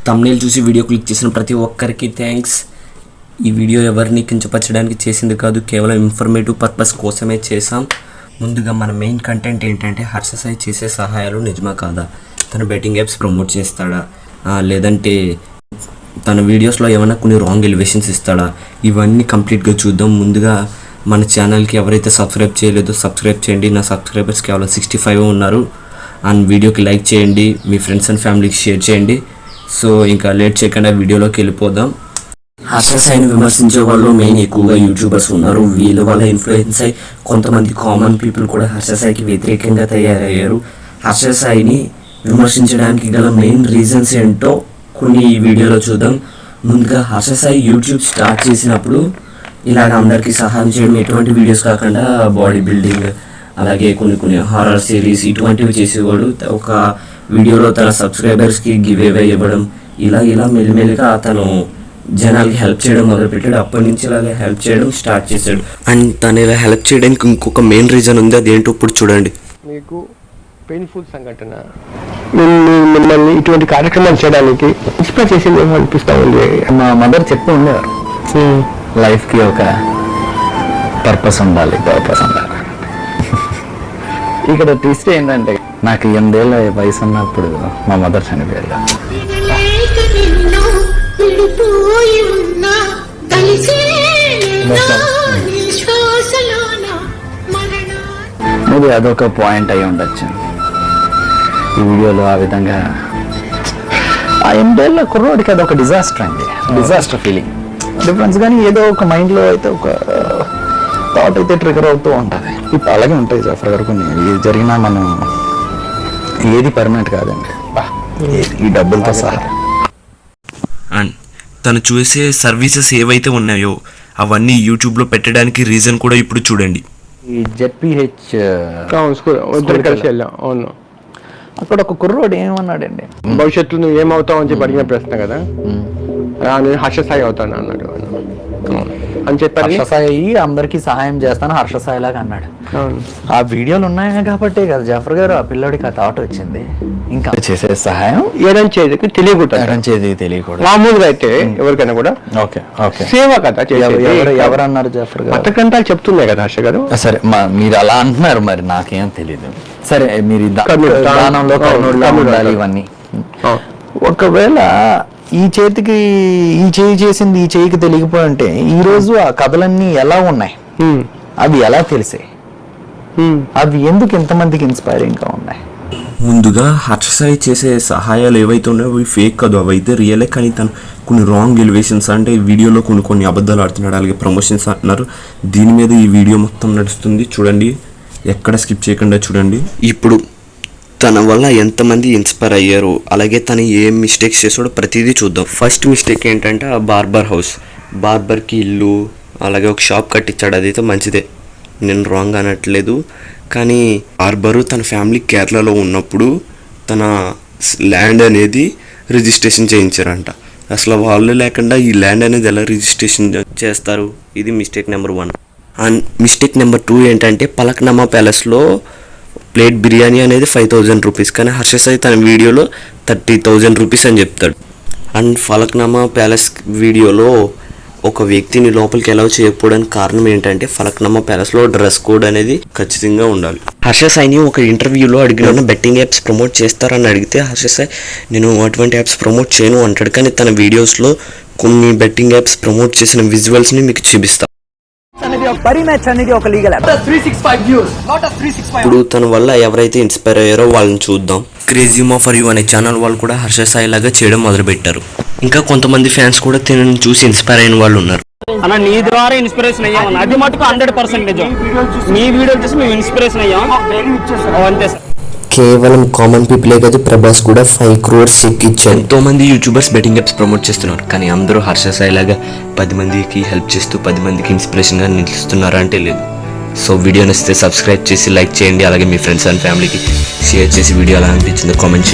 Thumbnail చూసి video click చేసిన ప్రతి ఒక్కరికి థ్యాంక్స్. ఈ వీడియో ఎవరిని కించపరచడానికి చేసింది కాదు, కేవలం ఇన్ఫర్మేటివ్ పర్పస్ కోసమే చేసాం. ముందుగా మన మెయిన్ కంటెంట్ ఏంటంటే హర్ష సాయి చేసే సహాయాలు నిజమా కాదా, తన బెట్టింగ్ యాప్స్ ప్రమోట్ చేస్తాడా, లేదంటే తన వీడియోస్లో ఏమైనా కొన్ని రాంగ్ ఎలివేషన్స్ ఇస్తాడా, ఇవన్నీ కంప్లీట్గా చూద్దాం. ముందుగా మన ఛానల్కి ఎవరైతే సబ్స్క్రైబ్ చేయలేదో సబ్స్క్రైబ్ చేయండి. నా సబ్స్క్రైబర్స్ కేవలం 65 ఉన్నారు. అండ్ వీడియోకి లైక్ చేయండి, మీ ఫ్రెండ్స్ అండ్ ఫ్యామిలీకి షేర్ చేయండి. సో ఇంకా లేట్ చేయకుండా వీడియోలోకి వెళ్ళిపోదాం. హర్ష సాయిని విమర్శించే వాళ్ళు మెయిన్ ఎక్కువగా యూట్యూబర్స్ ఉన్నారు. వీళ్ళ వల్ల ఇన్ఫ్లుయెన్స్ అయ్యి కొంతమంది కామన్ పీపుల్ కూడా హర్ష సాయికి వ్యతిరేకంగా తయారయ్యారు. హర్ష సాయిని విమర్శించడానికి గల మెయిన్ రీజన్స్ ఏంటో కొన్ని ఈ వీడియోలో చూద్దాం. ముందుగా హర్ష సాయి యూట్యూబ్ స్టార్ట్ చేసినప్పుడు ఇలాగ అందరికీ సహాయం చేయడం, ఎటువంటి వీడియోస్ కాకుండా బాడీ బిల్డింగ్, అలాగే కొన్ని హారర్ సిరీస్ ఇటువంటివి చేసేవాడు. ఒక వీడియోలో తన సబ్స్క్రైబర్స్కి గివ్ అవే ఇవ్వడం, ఇలా మెల్లిమెల్లిగా అతను జనాలకి హెల్ప్ చేయడం మొదలుపెట్టాడు. అప్పటి నుంచి ఇలాగే హెల్ప్ చేయడం స్టార్ట్ చేశాడు. అండ్ తను ఇలా హెల్ప్ చేయడానికి ఇంకొక మెయిన్ రీజన్ ఉంది, అదేంటో ఇప్పుడు చూడండి. మీకు పెయిన్ఫుల్ సంఘటన మిమ్మల్ని ఇటువంటి కార్యక్రమాలు చేయడానికి ఇన్స్పైర్ చేసింది ఏమో అనిపిస్తూ ఉంది. మా మదర్ చెప్తూ ఉండేవారు, లైఫ్కి ఒక పర్పస్ ఉండాలి. ఇక్కడ ట్విస్ట్ ఏంటంటే నాకు 8 ఏళ్ళ వయసు ఉన్నప్పుడు మా మదర్ చనిపోయారు. మేబీ అదొక పాయింట్ అయి ఉండొచ్చు ఈ వీడియోలో. ఆ విధంగా ఆ 8 ఏళ్ళ కుర్రోడికి అదొక డిజాస్టర్ అండి, డిజాస్టర్ ఫీలింగ్ డిఫరెన్స్. కానీ ఏదో ఒక మైండ్లో అయితే ఒక థాట్ అయితే ట్రిగర్ అవుతూ ఉంటుంది. ఇప్పుడు అలాగే ఉంటాయి జాఫర్ గారు, కొన్ని ఏది జరిగినా మనం ఏది పర్మనెంట్ కాదండి, ఈ డబ్బులతో సహా. అండ్ తను చూసే సర్వీసెస్ ఏవైతే ఉన్నాయో అవన్నీ యూట్యూబ్లో పెట్టడానికి రీజన్ కూడా ఇప్పుడు చూడండి. ఈ ZPH స్కూల్ కలిసి వెళ్ళాం. అవును, అక్కడ ఒక కుర్రోడు ఏమన్నాడండి, భవిష్యత్తులో నువ్వు ఏమవుతావు అని చెప్పి అడిగిన ప్రశ్న కదా, నేను హర్ష సాయి అవుతాను అన్నాడు అని చెప్పారు. హర్ష సాయి అందరికీ సహాయం చేస్తాను హర్ష సాయి లాగా అన్నాడు. ఆ వీడియోలు ఉన్నాయి కాబట్టి కదా జాఫర్ గారు ఆ పిల్లోడికి ఆ థాట్ వచ్చింది. ఇంకా చేసే సహాయం ఏదని తెలియకూడదు. మామూలుగా అయితే ఎవరికైనా కూడా సేవ కదా. ఎవరన్నారు జాఫర్ గారు? పథకంతాలు చెప్తున్నాయి కదా హర్ష గారు. సరే మీరు అలా అంటున్నారు, మరి నాకేం తెలీదు. సరే మీరు దానంలో ఉండాలి ఇవన్నీ. ఒకవేళ ఈ చేయి చేసింది ఈ చేయికి తెలియకపోయి ఉంటే ఈ రోజు ఆ కథలన్నీ ఎలా ఉన్నాయి, అవి ఎలా తెలిసాయి, అవి ఎందుకు ఇంతమందికి ఇన్స్పైరింగ్ గా ఉన్నాయి? ముందుగా హర్ష సాయి చేసే సహాయాలు ఏవైతే ఉన్నాయో అవి ఫేక్ కాదు, అవి అయితే రియలే. కానీ తను కొన్ని రాంగ్ ఎలివేషన్స్, అంటే వీడియోలో కొన్ని అబద్ధాలు ఆడుతున్నాడు, అలాగే ప్రమోషన్స్ అంటున్నారు. దీని మీద ఈ వీడియో మొత్తం నడుస్తుంది, చూడండి, ఎక్కడ స్కిప్ చేయకుండా చూడండి. ఇప్పుడు తన వల్ల ఎంతమంది ఇన్స్పైర్ అయ్యారు, అలాగే తను ఏం మిస్టేక్స్ చేసాడో ప్రతిదీ చూద్దాం. ఫస్ట్ మిస్టేక్ ఏంటంటే ఆ బార్బర్ హౌస్, బార్బర్కి ఇల్లు అలాగే ఒక షాప్ కట్టించాడు. అదైతే మంచిదే, నేను రాంగ్ అనట్లేదు. కానీ బార్బరు తన ఫ్యామిలీ కేరళలో ఉన్నప్పుడు తన ల్యాండ్ అనేది రిజిస్ట్రేషన్ చేయించారంట. అసలు వాళ్ళు లేకుండా ఈ ల్యాండ్ అనేది ఎలా రిజిస్ట్రేషన్ చేస్తారు? ఇది mistake number 1. And mistake number 2 ఏంటంటే పలక్నామా ప్యాలెస్లో ప్లేట్ బిర్యానీ అనేది 5000 రూపీస్, కానీ హర్ష సాయి తన వీడియోలో 30,000 రూపీస్ అని చెప్తాడు. అండ్ ఫలక్నామా ప్యాలెస్ వీడియోలో ఒక వ్యక్తిని లోపలికి ఎలా చేయకపోవడానికి కారణం ఏంటంటే ఫలక్నామా ప్యాలెస్లో డ్రెస్ కోడ్ అనేది ఖచ్చితంగా ఉండాలి. హర్ష సాయిని ఒక ఇంటర్వ్యూలో అడిగిన బెట్టింగ్ యాప్స్ ప్రమోట్ చేస్తారని అడిగితే హర్ష సాయి నేను అటువంటి యాప్స్ ప్రమోట్ చేయను అంటాడు. కానీ తన వీడియోస్లో కొన్ని బెట్టింగ్ యాప్స్ ప్రమోట్ చేసిన విజువల్స్ని మీకు చూపిస్తాను. ఇప్పుడు తన వల్ల ఎవరైతే ఇన్స్పైర్ అయ్యారో వాళ్ళని చూద్దాం. క్రేజీ మా ఫర్ యూ అనే ఛానల్ వాళ్ళు కూడా హర్ష సాయి లాగా చేయడం మొదలుపెట్టారు. ఇంకా కొంతమంది ఫ్యాన్స్ కూడా తనని చూసి ఇన్స్పైర్ అయిన వాళ్ళు ఉన్నారు. అన్న నీ ద్వారా ఇన్స్పిరేషన్ అయ్యాం, అది మటుకు 100% నిజం. మీ వీడియో చూసి మేము ఇన్స్పిరేషన్ అయ్యాం అంతే సార్. కేవలం కామన్ పీపులే కాదు, ప్రభాస్ కూడా 5 crores చెక్ ఇచ్చాడు. ఎంతో మంది యూట్యూబర్స్ బెట్టింగ్ యాప్స్ ప్రమోట్ చేస్తున్నారు, కానీ అందరూ హర్ష సాయి లాగా 10 మందికి హెల్ప్ చేస్తూ 10 మందికి ఇన్స్పిరేషన్గా నిలుస్తున్నారు అంటే లేదు. సో వీడియో నచ్చితే సబ్స్క్రైబ్ చేసి లైక్ చేయండి, అలాగే మీ ఫ్రెండ్స్ అండ్ ఫ్యామిలీకి షేర్ చేసి వీడియో ఎలా అనిపించిందో కామెంట్ చేయండి.